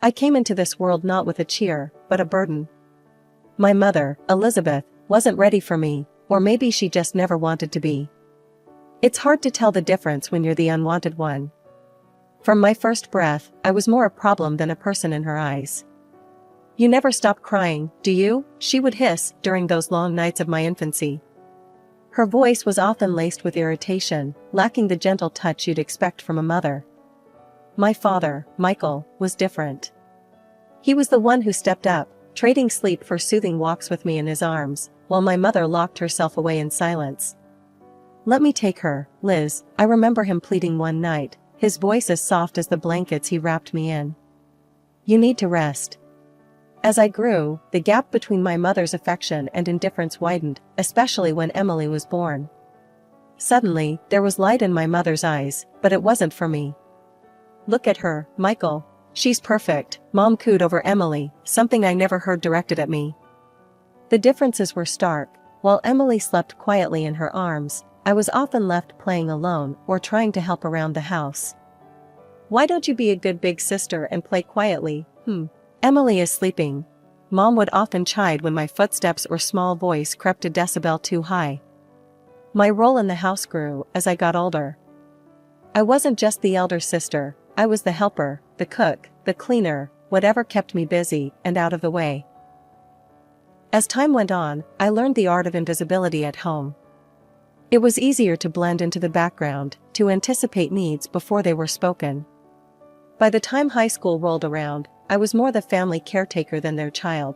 I came into this world not with a cheer, but a burden. My mother, Elizabeth, wasn't ready for me, or maybe she just never wanted to be. It's hard to tell the difference when you're the unwanted one. From my first breath, I was more a problem than a person in her eyes. "You never stop crying, do you?" she would hiss during those long nights of my infancy. Her voice was often laced with irritation, lacking the gentle touch you'd expect from a mother. My father, Michael, was different. He was the one who stepped up, trading sleep for soothing walks with me in his arms, while my mother locked herself away in silence. "Let me take her, Liz," I remember him pleading one night, his voice as soft as the blankets he wrapped me in. "You need to rest." As I grew, the gap between my mother's affection and indifference widened, especially when Emily was born. Suddenly, there was light in my mother's eyes, but it wasn't for me. "Look at her, Michael. She's perfect," Mom cooed over Emily, something I never heard directed at me. The differences were stark. While Emily slept quietly in her arms, I was often left playing alone or trying to help around the house. "Why don't you be a good big sister and play quietly? Emily is sleeping," Mom would often chide when my footsteps or small voice crept a decibel too high. My role in the house grew as I got older. I wasn't just the elder sister, I was the helper, the cook, the cleaner, whatever kept me busy and out of the way. As time went on, I learned the art of invisibility at home. It was easier to blend into the background, to anticipate needs before they were spoken. By the time high school rolled around, I was more the family caretaker than their child.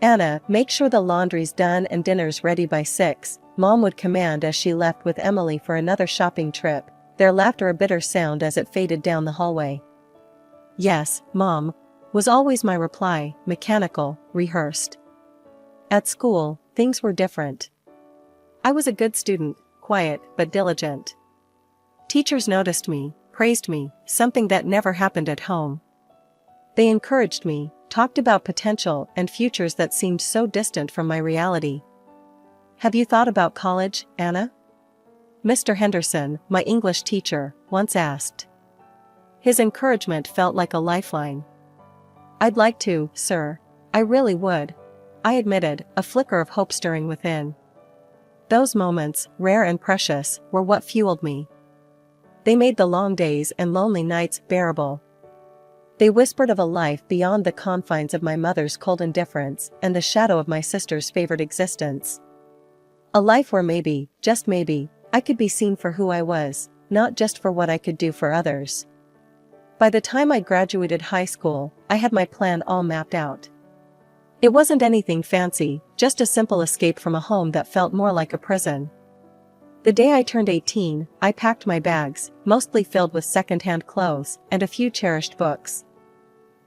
"Anna, make sure the laundry's done and dinner's ready by 6, Mom would command as she left with Emily for another shopping trip, their laughter a bitter sound as it faded down the hallway. "Yes, Mom," was always my reply, mechanical, rehearsed. At school, things were different. I was a good student, quiet but diligent. Teachers noticed me, praised me, something that never happened at home. They encouraged me, talked about potential and futures that seemed so distant from my reality. "Have you thought about college, Anna?" Mr. Henderson, my English teacher, once asked. His encouragement felt like a lifeline. "I'd like to, sir. I really would," I admitted, a flicker of hope stirring within. Those moments, rare and precious, were what fueled me. They made the long days and lonely nights bearable. They whispered of a life beyond the confines of my mother's cold indifference and the shadow of my sister's favored existence. A life where maybe, just maybe, I could be seen for who I was, not just for what I could do for others. By the time I graduated high school, I had my plan all mapped out. It wasn't anything fancy, just a simple escape from a home that felt more like a prison. The day I turned 18, I packed my bags, mostly filled with second-hand clothes, and a few cherished books.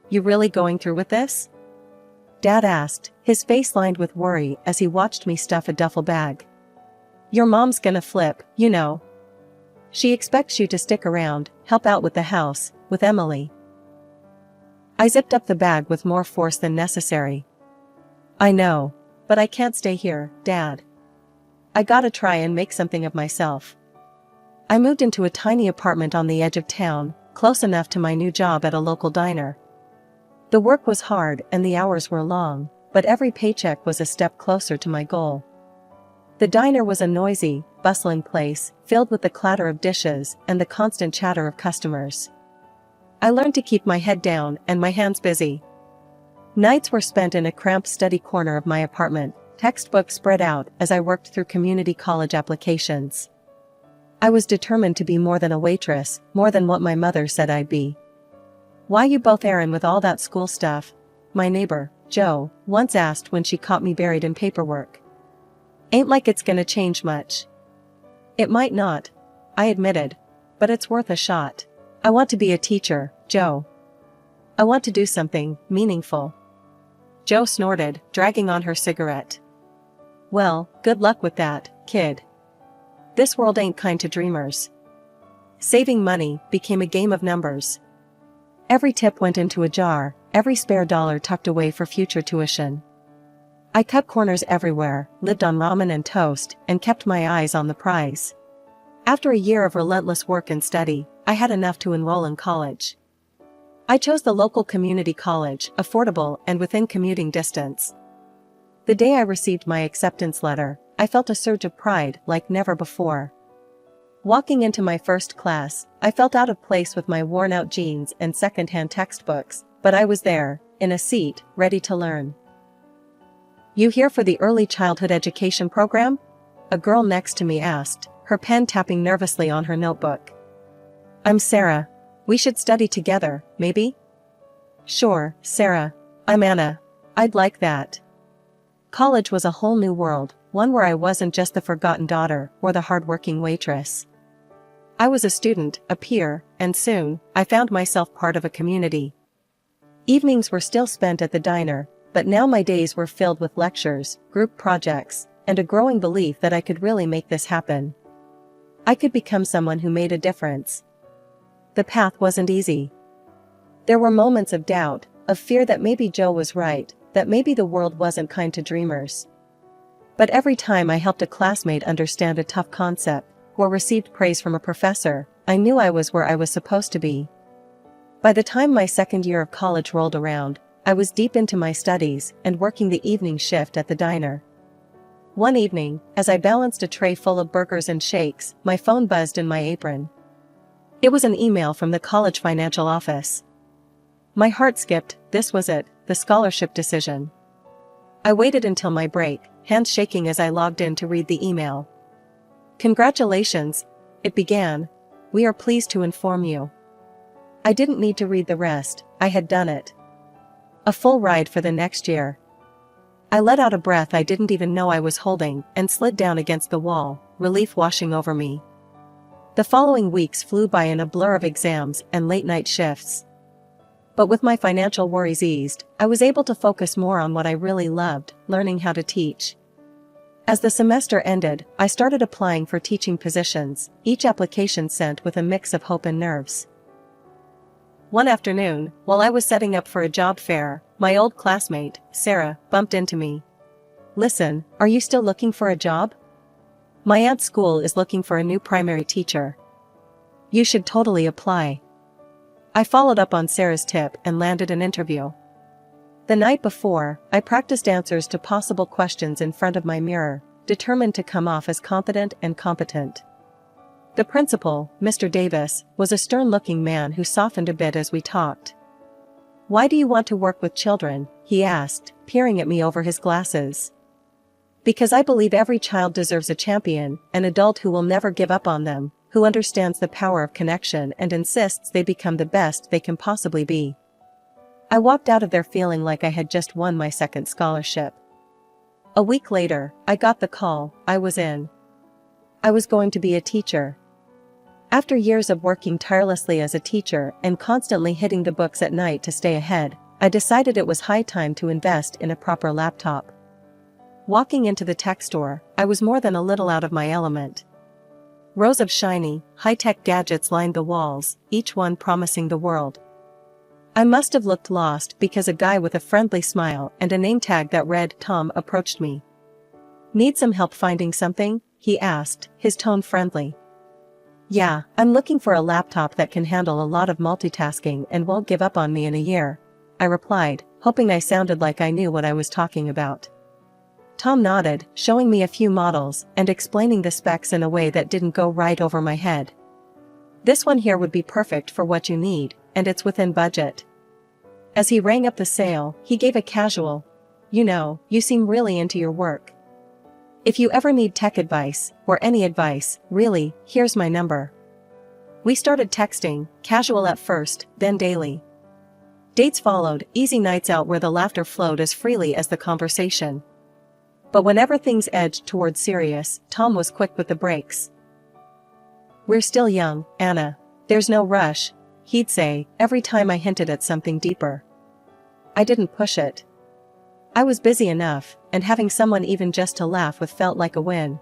"You really going through with this?" Dad asked, his face lined with worry as he watched me stuff a duffel bag. "Your mom's gonna flip, you know. She expects you to stick around, help out with the house, with Emily." I zipped up the bag with more force than necessary. "I know. But I can't stay here, Dad. I gotta try and make something of myself." I moved into a tiny apartment on the edge of town, close enough to my new job at a local diner. The work was hard and the hours were long, but every paycheck was a step closer to my goal. The diner was a noisy, bustling place, filled with the clatter of dishes and the constant chatter of customers. I learned to keep my head down and my hands busy. Nights were spent in a cramped study corner of my apartment, textbooks spread out as I worked through community college applications. I was determined to be more than a waitress, more than what my mother said I'd be. "Why you both errand with all that school stuff?" my neighbor, Jo, once asked when she caught me buried in paperwork. "Ain't like it's gonna change much." "It might not," I admitted, "but it's worth a shot. I want to be a teacher, Jo. I want to do something meaningful." Jo snorted, dragging on her cigarette. "Well, good luck with that, kid. This world ain't kind to dreamers." Saving money became a game of numbers. Every tip went into a jar, every spare dollar tucked away for future tuition. I cut corners everywhere, lived on ramen and toast, and kept my eyes on the prize. After a year of relentless work and study, I had enough to enroll in college. I chose the local community college, affordable and within commuting distance. The day I received my acceptance letter, I felt a surge of pride like never before. Walking into my first class, I felt out of place with my worn-out jeans and second-hand textbooks, but I was there, in a seat, ready to learn. "You here for the early childhood education program?" a girl next to me asked, her pen tapping nervously on her notebook. "I'm Sarah. We should study together, maybe?" "Sure, Sarah. I'm Anna. I'd like that." College was a whole new world, one where I wasn't just the forgotten daughter or the hard-working waitress. I was a student, a peer, and soon, I found myself part of a community. Evenings were still spent at the diner, but now my days were filled with lectures, group projects, and a growing belief that I could really make this happen. I could become someone who made a difference. The path wasn't easy. There were moments of doubt, of fear that maybe Joe was right, that maybe the world wasn't kind to dreamers. But every time I helped a classmate understand a tough concept, or received praise from a professor, I knew I was where I was supposed to be. By the time my second year of college rolled around, I was deep into my studies and working the evening shift at the diner. One evening, as I balanced a tray full of burgers and shakes, my phone buzzed in my apron. It was an email from the college financial office. My heart skipped. This was it, the scholarship decision. I waited until my break, hands shaking as I logged in to read the email. "Congratulations," it began. "We are pleased to inform you." I didn't need to read the rest, I had done it. A full ride for the next year. I let out a breath I didn't even know I was holding and slid down against the wall, relief washing over me. The following weeks flew by in a blur of exams and late-night shifts. But with my financial worries eased, I was able to focus more on what I really loved, learning how to teach. As the semester ended, I started applying for teaching positions, each application sent with a mix of hope and nerves. One afternoon, while I was setting up for a job fair, my old classmate, Sarah, bumped into me. "Listen, are you still looking for a job? My aunt's school is looking for a new primary teacher. You should totally apply." I followed up on Sarah's tip and landed an interview. The night before, I practiced answers to possible questions in front of my mirror, determined to come off as confident and competent. The principal, Mr. Davis, was a stern-looking man who softened a bit as we talked. "Why do you want to work with children?" he asked, peering at me over his glasses. "Because I believe every child deserves a champion, an adult who will never give up on them, who understands the power of connection and insists they become the best they can possibly be." I walked out of there feeling like I had just won my second scholarship. A week later, I got the call. I was in. I was going to be a teacher. After years of working tirelessly as a teacher and constantly hitting the books at night to stay ahead, I decided it was high time to invest in a proper laptop. Walking into the tech store, I was more than a little out of my element. Rows of shiny, high-tech gadgets lined the walls, each one promising the world. I must have looked lost because a guy with a friendly smile and a name tag that read Tom approached me. "Need some help finding something?" he asked, his tone friendly. "Yeah, I'm looking for a laptop that can handle a lot of multitasking and won't give up on me in a year," I replied, hoping I sounded like I knew what I was talking about. Tom nodded, showing me a few models and explaining the specs in a way that didn't go right over my head. "This one here would be perfect for what you need, and it's within budget." As he rang up the sale, he gave a casual, "You know, you seem really into your work. If you ever need tech advice, or any advice, really, here's my number." We started texting, casual at first, then daily. Dates followed, easy nights out where the laughter flowed as freely as the conversation. But whenever things edged towards serious, Tom was quick with the brakes. "We're still young, Anna. There's no rush," he'd say, every time I hinted at something deeper. I didn't push it. I was busy enough, and having someone even just to laugh with felt like a win.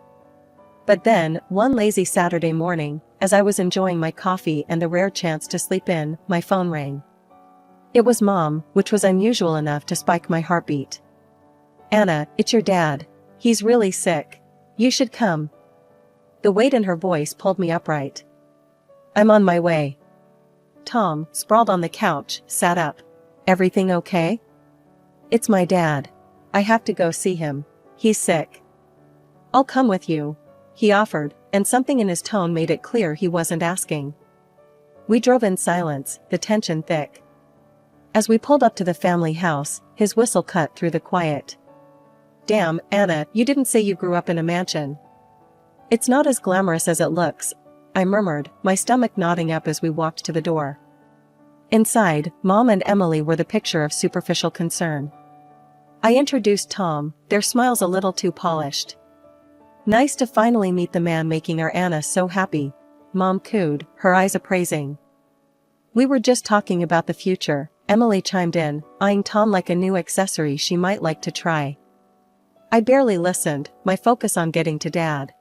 But then, one lazy Saturday morning, as I was enjoying my coffee and the rare chance to sleep in, my phone rang. It was Mom, which was unusual enough to spike my heartbeat. "Anna, it's your dad. He's really sick. You should come." The weight in her voice pulled me upright. "I'm on my way." Tom, sprawled on the couch, sat up. Everything okay? It's my dad. I have to go see him. He's sick. I'll come with you, he offered, and something in his tone made it clear he wasn't asking. We drove in silence, the tension thick. As we pulled up to the family house, his whistle cut through the quiet. Damn, Anna, you didn't say you grew up in a mansion. It's not as glamorous as it looks, I murmured, my stomach knotting up as we walked to the door. Inside, Mom and Emily were the picture of superficial concern. I introduced Tom, their smiles a little too polished. Nice to finally meet the man making our Anna so happy, Mom cooed, her eyes appraising. We were just talking about the future, Emily chimed in, eyeing Tom like a new accessory she might like to try. I barely listened, my focus on getting to Dad.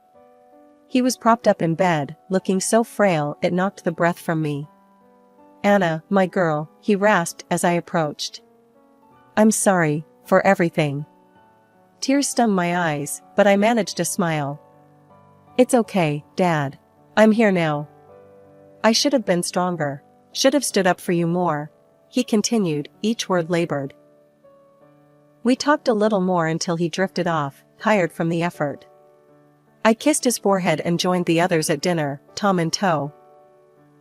He was propped up in bed, looking so frail it knocked the breath from me. Anna, my girl, he rasped as I approached. I'm sorry, for everything. Tears stung my eyes, but I managed to smile. It's okay, Dad. I'm here now. I should have been stronger. Should have stood up for you more. He continued, each word labored. We talked a little more until he drifted off, tired from the effort. I kissed his forehead and joined the others at dinner, Tom in tow.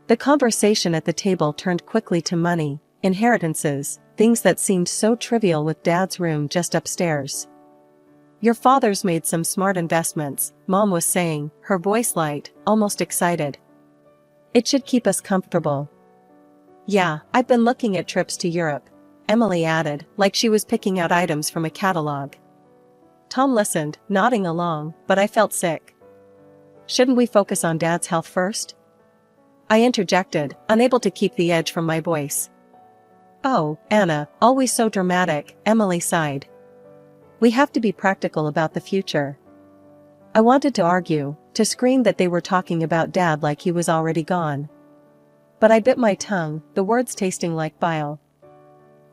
The conversation at the table turned quickly to money, inheritances, things that seemed so trivial with Dad's room just upstairs. Your father's made some smart investments, Mom was saying, her voice light, almost excited. It should keep us comfortable. Yeah, I've been looking at trips to Europe, Emily added, like she was picking out items from a catalog. Tom listened, nodding along, but I felt sick. Shouldn't we focus on Dad's health first? I interjected, unable to keep the edge from my voice. Oh, Anna, always so dramatic, Emily sighed. We have to be practical about the future. I wanted to argue, to scream that they were talking about Dad like he was already gone. But I bit my tongue, the words tasting like bile.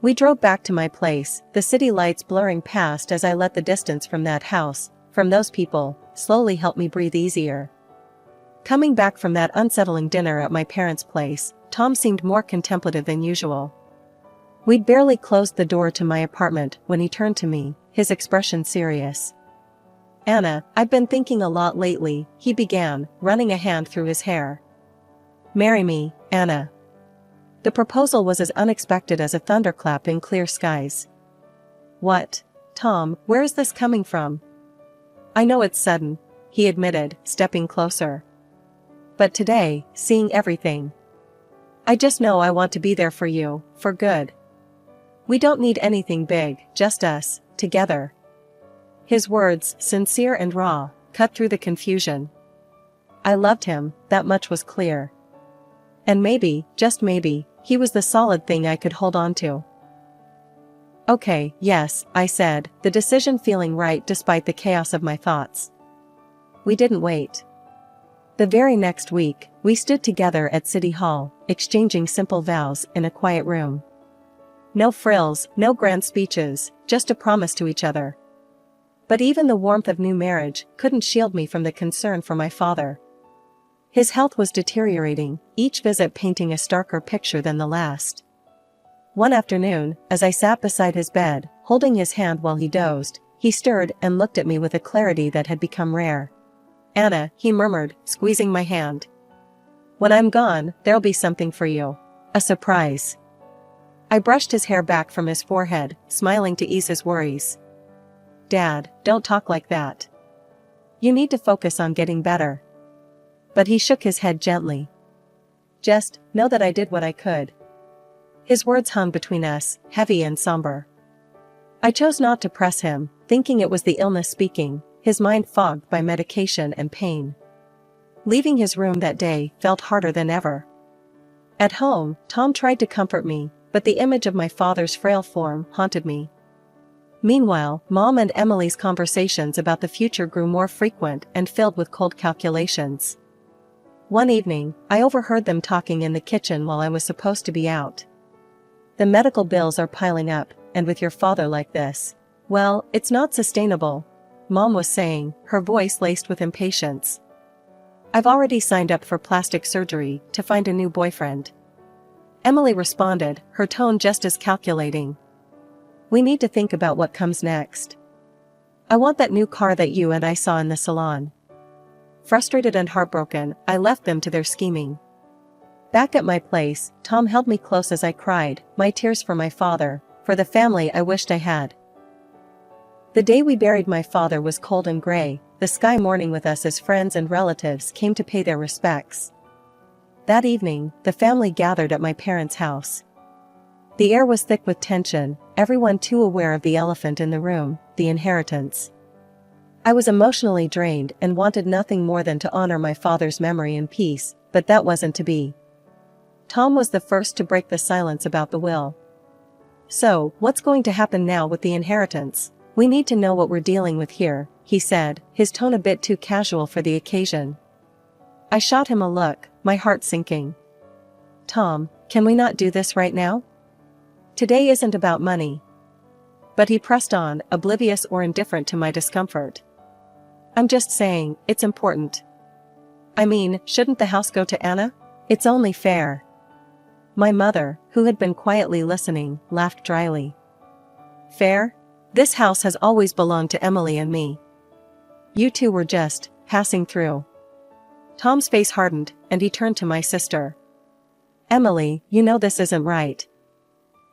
We drove back to my place, the city lights blurring past as I let the distance from that house, from those people, slowly help me breathe easier. Coming back from that unsettling dinner at my parents' place, Tom seemed more contemplative than usual. We'd barely closed the door to my apartment when he turned to me, his expression serious. Anna, I've been thinking a lot lately, he began, running a hand through his hair. Marry me, Anna. The proposal was as unexpected as a thunderclap in clear skies. What? Tom, where is this coming from? I know it's sudden, he admitted, stepping closer. But today, seeing everything. I just know I want to be there for you, for good. We don't need anything big, just us, together. His words, sincere and raw, cut through the confusion. I loved him, that much was clear. And maybe, just maybe, he was the solid thing I could hold on to. Okay, yes, I said, the decision feeling right despite the chaos of my thoughts. We didn't wait. The very next week, we stood together at City Hall, exchanging simple vows in a quiet room. No frills, no grand speeches, just a promise to each other. But even the warmth of new marriage couldn't shield me from the concern for my father. His health was deteriorating, each visit painting a starker picture than the last. One afternoon, as I sat beside his bed, holding his hand while he dozed, he stirred and looked at me with a clarity that had become rare. Anna, he murmured, squeezing my hand. When I'm gone, there'll be something for you. A surprise. I brushed his hair back from his forehead, smiling to ease his worries. Dad, don't talk like that. You need to focus on getting better. But he shook his head gently. Just know that I did what I could. His words hung between us, heavy and somber. I chose not to press him, thinking it was the illness speaking, his mind fogged by medication and pain. Leaving his room that day felt harder than ever. At home, Tom tried to comfort me, but the image of my father's frail form haunted me. Meanwhile, Mom and Emily's conversations about the future grew more frequent and filled with cold calculations. One evening, I overheard them talking in the kitchen while I was supposed to be out. The medical bills are piling up, and with your father like this, well, it's not sustainable, Mom was saying, her voice laced with impatience. I've already signed up for plastic surgery to find a new boyfriend. Emily responded, her tone just as calculating. We need to think about what comes next. I want that new car that you and I saw in the salon. Frustrated and heartbroken, I left them to their scheming. Back at my place, Tom held me close as I cried, my tears for my father, for the family I wished I had. The day we buried my father was cold and gray, the sky mourning with us as friends and relatives came to pay their respects. That evening, the family gathered at my parents' house. The air was thick with tension, everyone too aware of the elephant in the room, the inheritance. I was emotionally drained and wanted nothing more than to honor my father's memory in peace, but that wasn't to be. Tom was the first to break the silence about the will. So, what's going to happen now with the inheritance? We need to know what we're dealing with here, he said, his tone a bit too casual for the occasion. I shot him a look, my heart sinking. Tom, can we not do this right now? Today isn't about money. But he pressed on, oblivious or indifferent to my discomfort. I'm just saying, it's important. I mean, shouldn't the house go to Anna? It's only fair. My mother, who had been quietly listening, laughed dryly. Fair? This house has always belonged to Emily and me. You two were just passing through. Tom's face hardened, and he turned to my sister. Emily, you know this isn't right.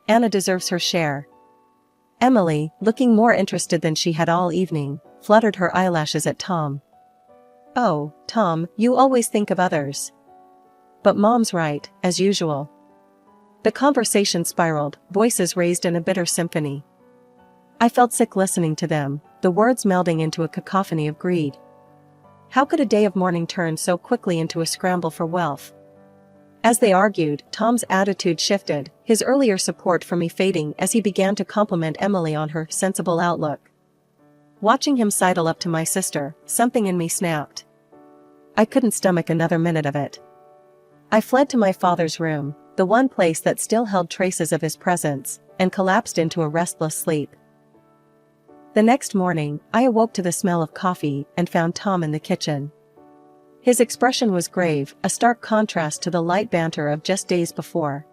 Anna deserves her share. Emily, looking more interested than she had all evening, fluttered her eyelashes at Tom. Oh, Tom, you always think of others. But Mom's right, as usual. The conversation spiraled, voices raised in a bitter symphony. I felt sick listening to them, the words melding into a cacophony of greed. How could a day of mourning turn so quickly into a scramble for wealth? As they argued, Tom's attitude shifted, his earlier support for me fading as he began to compliment Emily on her sensible outlook. Watching him sidle up to my sister, something in me snapped. I couldn't stomach another minute of it. I fled to my father's room, the one place that still held traces of his presence, and collapsed into a restless sleep. The next morning, I awoke to the smell of coffee and found Tom in the kitchen. His expression was grave, a stark contrast to the light banter of just days before.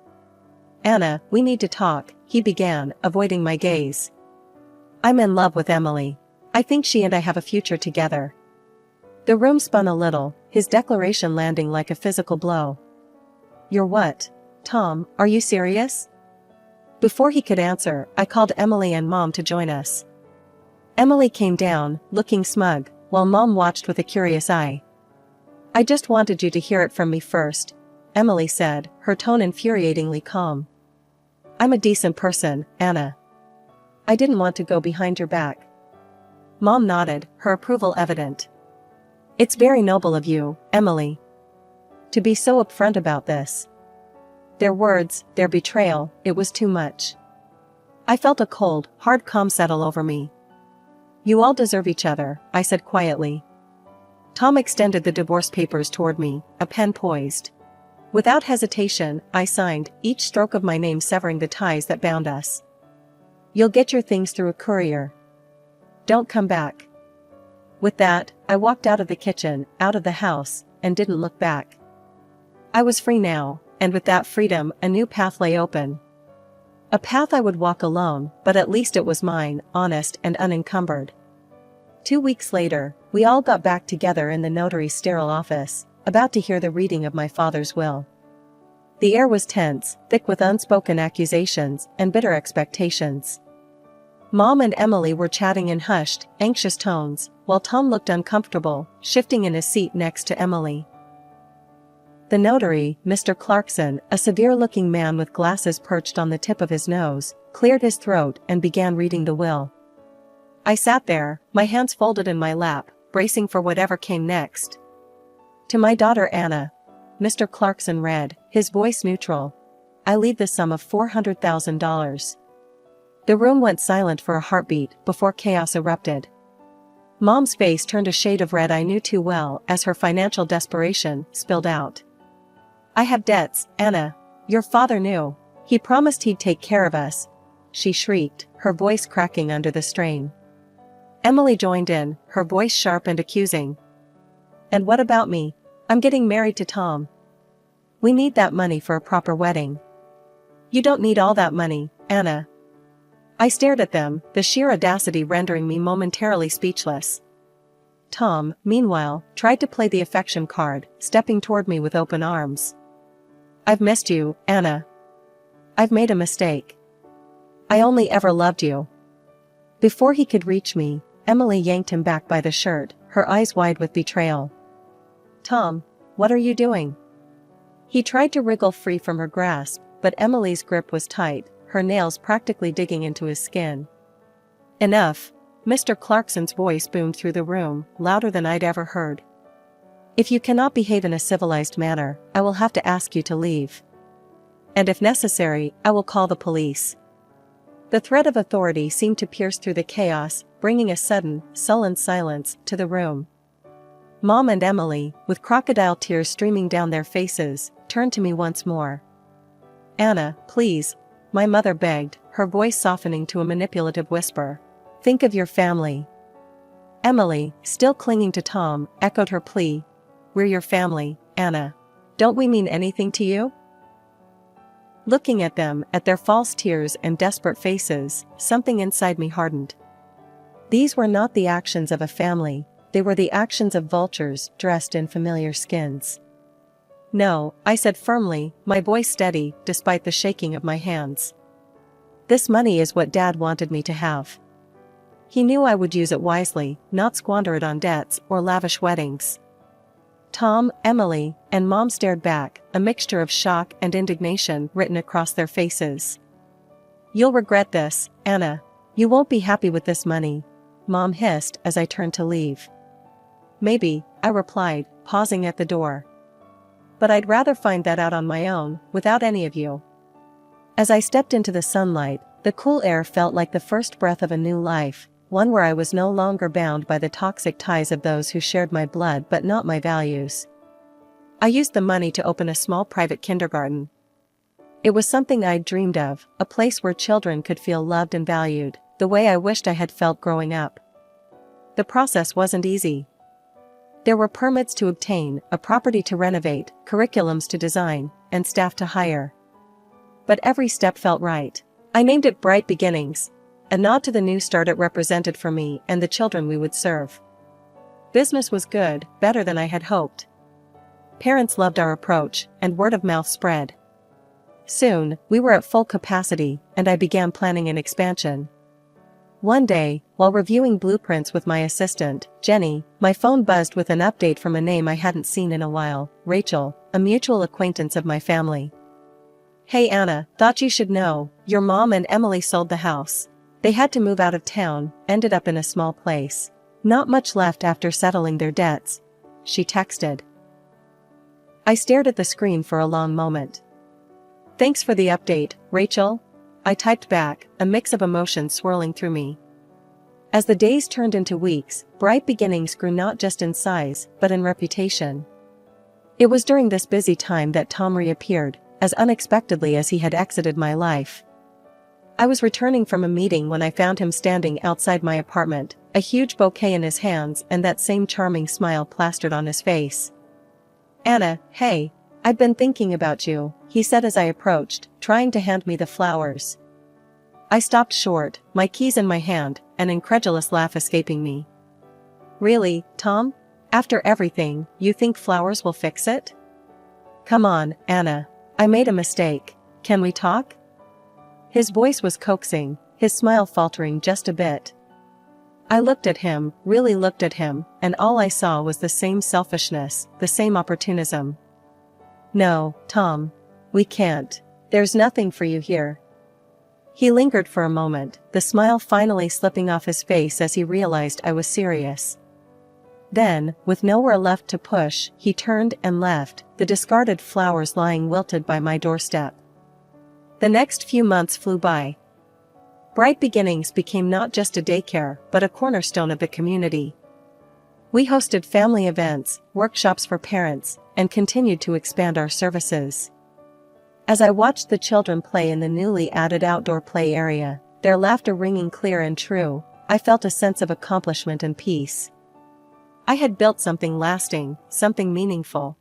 Anna, we need to talk, he began, avoiding my gaze. I'm in love with Emily. I think she and I have a future together. The room spun a little, his declaration landing like a physical blow. You're what? Tom, are you serious? Before he could answer, I called Emily and Mom to join us. Emily came down, looking smug, while Mom watched with a curious eye. I just wanted you to hear it from me first, Emily said, her tone infuriatingly calm. I'm a decent person, Anna. I didn't want to go behind your back. Mom nodded, her approval evident. It's very noble of you, Emily. To be so upfront about this. Their words, their betrayal, it was too much. I felt a cold, hard calm settle over me. You all deserve each other, I said quietly. Tom extended the divorce papers toward me, a pen poised. Without hesitation, I signed, each stroke of my name severing the ties that bound us. You'll get your things through a courier. Don't come back. With that, I walked out of the kitchen, out of the house, and didn't look back. I was free now, and with that freedom, a new path lay open. A path I would walk alone, but at least it was mine, honest and unencumbered. 2 weeks later, we all got back together in the notary's sterile office, about to hear the reading of my father's will. The air was tense, thick with unspoken accusations and bitter expectations. Mom and Emily were chatting in hushed, anxious tones, while Tom looked uncomfortable, shifting in his seat next to Emily. The notary, Mr. Clarkson, a severe-looking man with glasses perched on the tip of his nose, cleared his throat and began reading the will. I sat there, my hands folded in my lap, bracing for whatever came next. To my daughter Anna, Mr. Clarkson read, his voice neutral. I leave the sum of $400,000. The room went silent for a heartbeat before chaos erupted. Mom's face turned a shade of red I knew too well as her financial desperation spilled out. I have debts, Anna. Your father knew. He promised he'd take care of us. She shrieked, her voice cracking under the strain. Emily joined in, her voice sharp and accusing. And what about me? I'm getting married to Tom. We need that money for a proper wedding. You don't need all that money, Anna. I stared at them, the sheer audacity rendering me momentarily speechless. Tom, meanwhile, tried to play the affection card, stepping toward me with open arms. I've missed you, Anna. I've made a mistake. I only ever loved you. Before he could reach me, Emily yanked him back by the shirt, her eyes wide with betrayal. Tom, what are you doing? He tried to wriggle free from her grasp, but Emily's grip was tight, her nails practically digging into his skin. Enough. Mr. Clarkson's voice boomed through the room, louder than I'd ever heard. If you cannot behave in a civilized manner, I will have to ask you to leave. And if necessary, I will call the police. The threat of authority seemed to pierce through the chaos, bringing a sudden, sullen silence to the room. Mom and Emily, with crocodile tears streaming down their faces, turned to me once more. Anna, please, my mother begged, her voice softening to a manipulative whisper. Think of your family. Emily, still clinging to Tom, echoed her plea. We're your family, Anna. Don't we mean anything to you? Looking at them, at their false tears and desperate faces, something inside me hardened. These were not the actions of a family, they were the actions of vultures dressed in familiar skins. No, I said firmly, my voice steady, despite the shaking of my hands. This money is what Dad wanted me to have. He knew I would use it wisely, not squander it on debts or lavish weddings. Tom, Emily, and Mom stared back, a mixture of shock and indignation written across their faces. You'll regret this, Anna. You won't be happy with this money, Mom hissed as I turned to leave. Maybe, I replied, pausing at the door. But I'd rather find that out on my own, without any of you. As I stepped into the sunlight, the cool air felt like the first breath of a new life, one where I was no longer bound by the toxic ties of those who shared my blood but not my values. I used the money to open a small private kindergarten. It was something I'd dreamed of, a place where children could feel loved and valued, the way I wished I had felt growing up. The process wasn't easy. There were permits to obtain, a property to renovate, curriculums to design, and staff to hire. But every step felt right. I named it Bright Beginnings, a nod to the new start it represented for me and the children we would serve. Business was good, better than I had hoped. Parents loved our approach, and word of mouth spread. Soon, we were at full capacity, and I began planning an expansion. One day, while reviewing blueprints with my assistant, Jenny, my phone buzzed with an update from a name I hadn't seen in a while, Rachel, a mutual acquaintance of my family. Hey Anna, thought you should know, your mom and Emily sold the house. They had to move out of town, ended up in a small place. Not much left after settling their debts. She texted. I stared at the screen for a long moment. Thanks for the update, Rachel. I typed back, a mix of emotions swirling through me. As the days turned into weeks, Bright Beginnings grew not just in size, but in reputation. It was during this busy time that Tom reappeared, as unexpectedly as he had exited my life. I was returning from a meeting when I found him standing outside my apartment, a huge bouquet in his hands and that same charming smile plastered on his face. Anna, hey, I'd been thinking about you, he said as I approached, trying to hand me the flowers. I stopped short, my keys in my hand, an incredulous laugh escaping me. Really, Tom? After everything, you think flowers will fix it? Come on, Anna. I made a mistake. Can we talk? His voice was coaxing, his smile faltering just a bit. I looked at him, really looked at him, and all I saw was the same selfishness, the same opportunism. No, Tom. We can't. There's nothing for you here. He lingered for a moment, the smile finally slipping off his face as he realized I was serious. Then, with nowhere left to push, he turned and left, the discarded flowers lying wilted by my doorstep. The next few months flew by. Bright Beginnings became not just a daycare, but a cornerstone of the community. We hosted family events, workshops for parents, and continued to expand our services. As I watched the children play in the newly added outdoor play area, their laughter ringing clear and true, I felt a sense of accomplishment and peace. I had built something lasting, something meaningful.